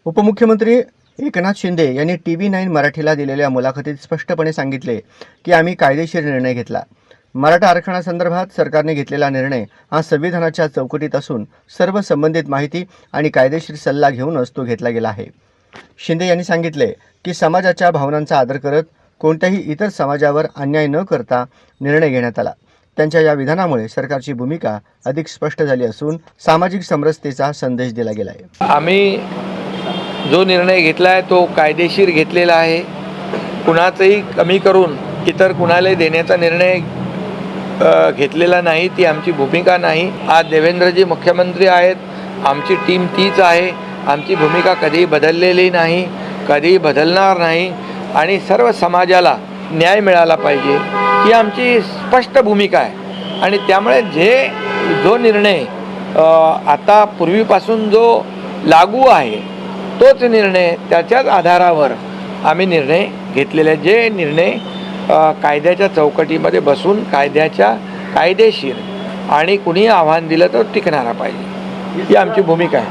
उपमुख्यमंत्री एकनाथ शिंदे यांनी TV9 मराठीला दिलेल्या मुलाखतीत स्पष्टपणे सांगितले की आम्ही कायदेशीर निर्णय घेतला। मराठा आरक्षणासंदर्भात सरकारने घेतलेला निर्णय हा संविधानाच्या चौकटीत असून सर्व संबंधित माहिती आणि कायदेशीर सल्ला घेऊनच तो घेतला गेला आहे। शिंदे यांनी सांगितले की समाजाच्या भावनांचा आदर करत कोणत्याही इतर समाजावर अन्याय न करता निर्णय घेण्यात आला। त्यांच्या या विधानामुळे सरकारची भूमिका अधिक स्पष्ट झाली असून सामाजिक समरसतेचा संदेश दिला गेला आहे। आम्ही जो निर्णय घेतला आहे तो कायदेशीर घेतलेला आहे। कुणाचंही कमी करून इतर कुणाला देण्याचा निर्णय घेतलेला नाही, ती आमची भूमिका नाही। आज देवेंद्रजी मुख्यमंत्री आहेत, आमची टीम तीच आहे। आमची भूमिका कधी बदललेली नाही, कधी बदलणार नाही आणि सर्व समाजाला न्याय मिळाला पाहिजे ही आमची स्पष्ट भूमिका आहे। आणि त्यामुळे जो निर्णय आता पूर्वीपासून जो लागू आहे तोच निर्णय, त्याच्याच आधारावर आम्ही निर्णय घेतलेले, जे निर्णय कायद्याच्या चौकटीमध्ये बसून कायदेशीर आणि कुणी आव्हान दिलं तर टिकणारा पाहिजे, ही आमची भूमिका आहे।